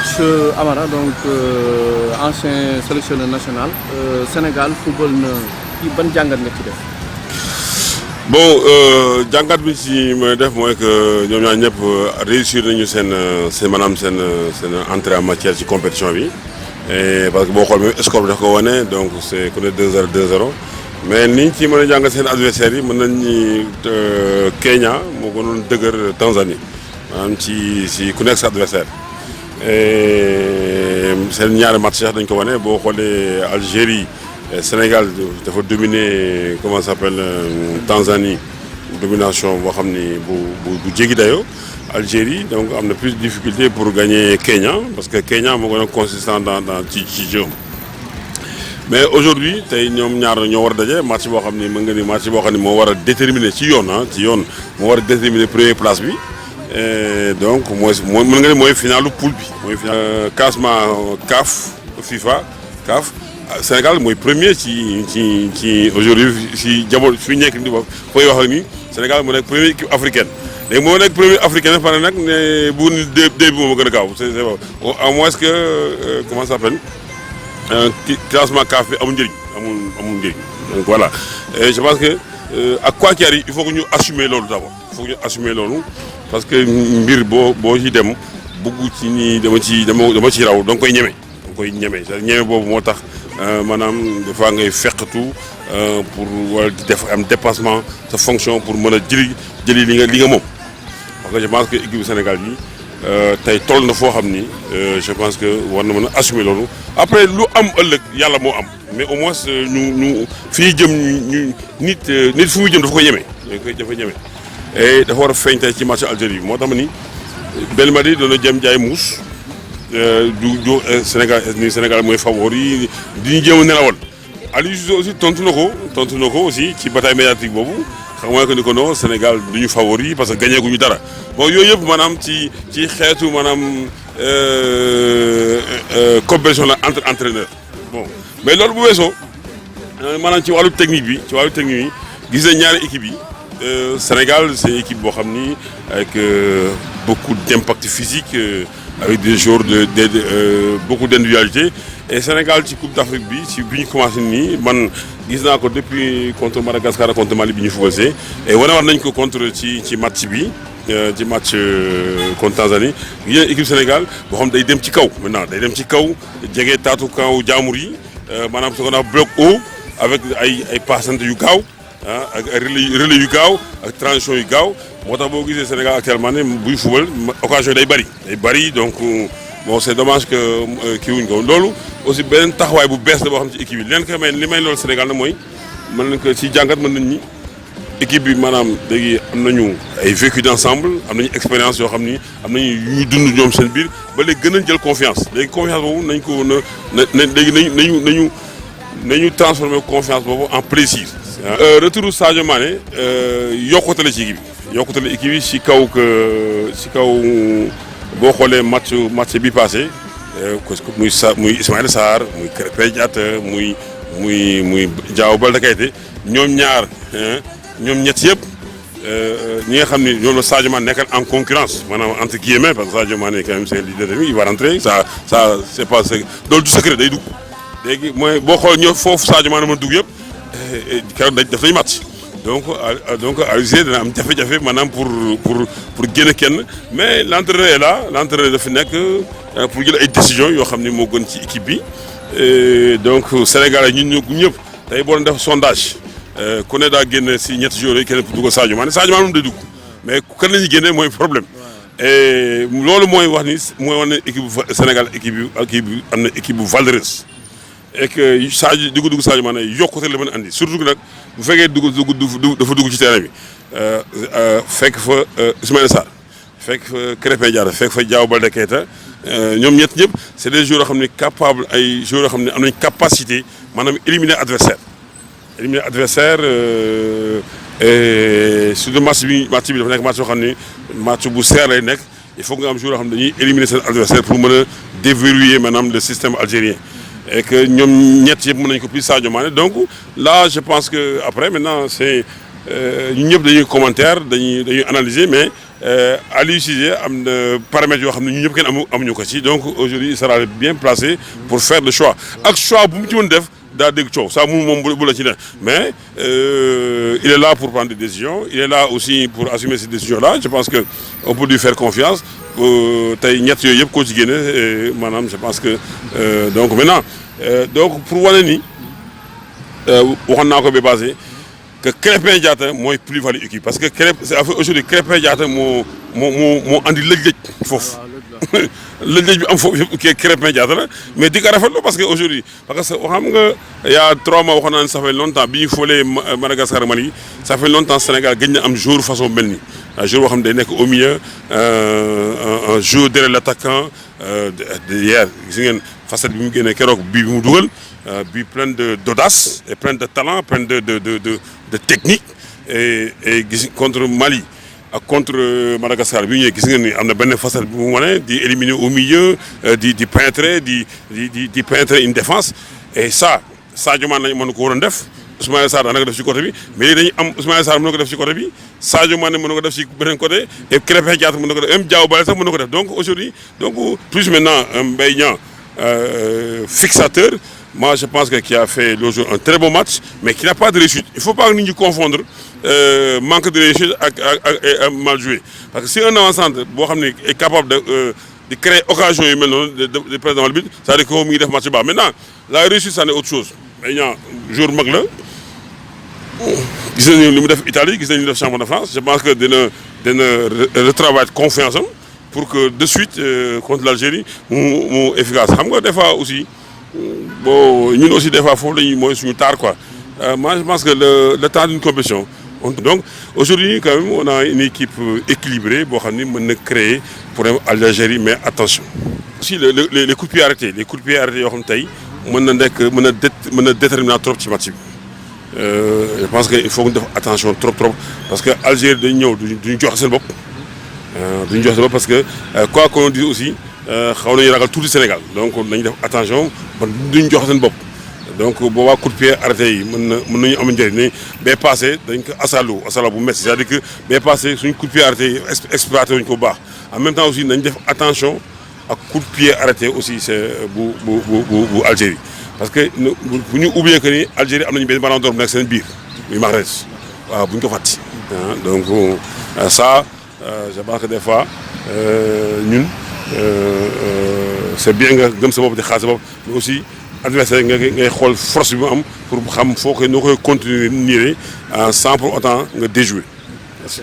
coach Amara donc ancien sélectionneur national Sénégal football na ci ban jàngat nga ci def. bon jàngat bi ci may def mooy que ñoom ñaar ñëpp réussir nañu seen maanaam seen entrée en matière ci compétition bi parce que boo xool même score bi daf ko wane donc c'est ku ne 2-0 2-0 mais niñ ci mën a jàngat seen adversaires yi mën nañ ni Kenya moo gënoon dëgër Tanzanie maanaam ci ku nekk sa adversaire seen ñaari match sax dañ ko wane boo xoolee Algérie Sénégal dafa dominer comment ça s'appelle Tanzanie domination boo xam ni bu jéggi dayoo Algérie donc am na plus de difficulté pour gagner Kenya parce que Kenya moo gën a consistant dans ci jeu mais aujourd'hui tey ñoom ñaar ñoo war a daje match boo xam ni mën nga ni match boo xam ni moo war a déterminer ci yoon moo war a déterminer première place bi donc mën nga ni mooy finalu poule bi mooy final classement CAF FIFA CAF Sénégal mooy premier ci aujourd'hui ci jamono fi nekk ni fooy wax ak ni Sénégal moo nekk première équipe africaine léegi moo nekk première africaine pare nag ne bu dee bi moom a gën a gaaw c'est à moins que comment ça s'appelle classement CAF bi amul njëriñ donc voilà et je pense que ak quoi qu'il arrive il faut que ñu assumer loolu d'abord il faut que ñu assumer loolu parce que mbir boo ci dem bugg ci ni dama ci raw da nga koy ñeme ñeme boobu moo tax maanaam des fois ngay feqatu pour wala di def am dépassement sa fonction pour mën a jëli li nga moom parce que je pense que équipe du Sénégal bi tey toll na foo xam ni je pense que war na mën a assumer loolu après lu am ëllëg yàlla moo am mais au moins ñu fii jëm ñu nit fu muy jëm dafa koy ñeme et dafa war a feeñ tey ci match Algérie bi moo tax ma ni Belmadi doona jëm jaay muus du Sénégal mooy favori di ñu jéem a nelawal Aliou Cissé aussi tontu na ko aussi ci bataille médiatique boobu xam nga que ni ko non Sénégal du ñu favori parce que gagné guñu dara bon yooyu yëpp maanaam ci xeetu maanaam compétition la entre entraîneurs bon mais loolu bu weesoo maanaam ci wàllu technique bi gis nañ ñaari équipe yi Sénégal c'est une équipe boo xam ni avec beaucoup d'impact physique avec des joueurs beaucoup d'individualité et Sénégal ci Coupe d'Afrique bi bi ñu commencé nii man gis naa ko depuis contre Madagascar contre Mali bi ñu footballé et wane war nañ ko contre ci match bi ci match contre Tanzanie yéen équipe Sénégal boo xam day dem ci kaw maintenant day dem ci kaw jege taatu kaw jaamur yi maanaam ce qu'on a bloc haut avec ay passante yu gaaw ak relais yu gaaw ak transition yu gaaw moo tax boo gisee Sénégal actuellement ne buy football occasion day bari donc bon c'est dommage que kii wuñ ko loolu aussi beneen taxawaay bu bees la boo xam ci équipe yi leen ko may li may loolu Sénégal nag mooy mën nañ ko ci jàngat mën nañ ni équipe bi maanaam léegi am nañu ay vécu d'ensemble am nañu expérience yoo xam ni am nañu yu dund ñoom seen biir ba léegi gën a jël confiance léegi confiance boobu nañ ko léegi nañu transformer confiance boobu en plaisir. retour Sadio Mané yokkute la ci équipe bi ci kaw boo xoolee match bi passé muy Ismaïla Sarr muy Krépin Diatta muy Diao Baldé Keita ñoom ñett yëpp ñi nga xam ni ñoom la Sadio Mané nekkal en concurrence maanaam entre guillemets parce que Sadio Mané quand même c'est le leader de il va rentrer ça c'est pas loolu du secret day dugg léegi mooy boo xool ñoo foofu Sadio Mané mën dugg yëpp keroog def nañu match donc Aliou Cissé dana am jafe-jafe maanaam pour génn kenn mais l'entraîneur est là l'entraîneur dafa nekk pour jël ay décisions yoo xam ni moo gën ci équipe bi donc Sénégal ñun ñëpp tey boo doon def sondage ku ne daa génne si ñetti jours yi kenn pour dugg Sadio Mané moom day dugg mais kan la ñuy génne mooy problème et loolu mooy wax ne équipe bu Sénégal équipe bi am na équipe bu valeureuse et que dugg Sadio Mané yokkute la mën a andi surtout nag bu fekkee dafa dugg ci terrain bi fekk fa Ismaïla Sarr fekk fa Krépin Diatta fekk fa Diao Baldé Keita ñoom ñëpp c'est des joueurs yoo xam ne capable ay joueurs yoo xam ne am nañ capacité maanaam éliminer adversaire surtout match bi dafa nekk match yoo xam ne match bu serré lay nekk il faut nga am joueurs yoo xam ne dañuy éliminer seen adversaire pour mën a déverrouiller maanaam le système algérien et que ñoom ñett yëpp mën nañu ko plus Sadio Mané donc là je pense que après maintenant c'est ñun ñëpp dañuy commentaire dañuy analyser mais Aliou Cissé am na paramètres yoo xam ne ñu ñëpp kenn amuñu ko ci donc aujourd'hui il sera bien placé pour faire le choix ak choix bu mu ci mën def daa dégg coow ça moom bu la ci ne mais il est là pour prendre des décisions il est là aussi pour assumer ces décisions là je pense que on peut lui faire confiance tey ñett yooyu yëpp koo ci génne maanaam je pense que donc maintenant donc pour wane ni waxoon naa ko ba basé que Krépin Diatta mooy plus-value équipe parce que aujourd'hui Krépin Diatta moo andi lëj-lëj foofu lëj-lëj bi am foofu yëpp Krépin Diatta la mais di ko rafetlu parce que aujourd'hui parce que xam nga il y a 3 mois waxoon naa ne ça fait longtemps bi ñu foolee Madagascar Mali ça fait longtemps Sénégal gëj na am jour façon mel ni un jour boo xam ne day nekk au milieu un jour derrière l'attaquant hier gis ngeen facette bi mu génnee keroog bii bi mu dugal bi plein d'audace et plein de talent plein de technique et gis contre Mali ak contre Madagascar bi ñëwee gis ngeen ni am na benn facette bu mu wane di éliminer au milieu di pénétrer di pénétrer une défense et ça Sadio Mané mën na ko waroon def Ismaïla Sarr daanaka def ci côté bi mais léegi dañuy am Ismaïla Sarr mën na ko def ci côté bi Sadio Mané mën na ko def ci beneen côté et Krépin Diatta mën na ko def même Diao Baldé sax mën na ko def donc aujourd'hui donc plus maintenant Mbaye Niang fixateur moi je pense que qui a fait l'aujourd'hui un très bon match mais qui n'a pas de réussite il faut pas que nit ñi confondre manque de réussite ak mal joué parce que si un avant-centre boo xam ne est capable de créer occasion yu mel noonu de président le but c'est-à-dire que mi ngi def match baax maintenant la réussite ça n'est autre chose mais ñaa jour mag la gis nañu li mu def Italie gis nañu li mu def champion de France je pense que dina retravailler confiance am pour que de suite contre l'Algérie mu efficace xam nga des fois aussi bon ñun aussi des fois foofu la ñuy mooy suñu tard quoi moi je pense que le temps d'une compétition donc aujourd'hui quand même on a une équipe équilibrée boo xam ni mën na créer problème à l'Algérie mais attention aussi les coups de pied arrêtés yoo xam tey mën na déterminant trop ci match bi je pense que il faut que ñu def attention trop parce que Algérie dañ ñëw duñu joxe seen bopp parce que quoi qu'on dise aussi xaw nañu ragal tuuti Sénégal donc nañu def attention ba duñ joxe seen bopp donc boobaa coup de pied arrêté yi mën nañu am njëriñ ne bee passé dañ ko asalo bu métti c'est-à-dire que bee passé suñu coup de pied arrêté yi exploité wuñ ko bu baax en même temps aussi nañ def attention ak coup de pied arrêté aussi c'est bu Algérie parce que bu ñu oublier que ni Algérie am nañu benn ballon d'or bu nekk seen biir muy Mahrez waaw bu ñu ko fàtti donc ça je pense que des fois ñun c'est bien nga gëm sa bopp di xaar sa bopp mais aussi adversaire ngay xool force bi mu am pour xam noo koy continuer nii sans pour autant nga déjouer. Merci.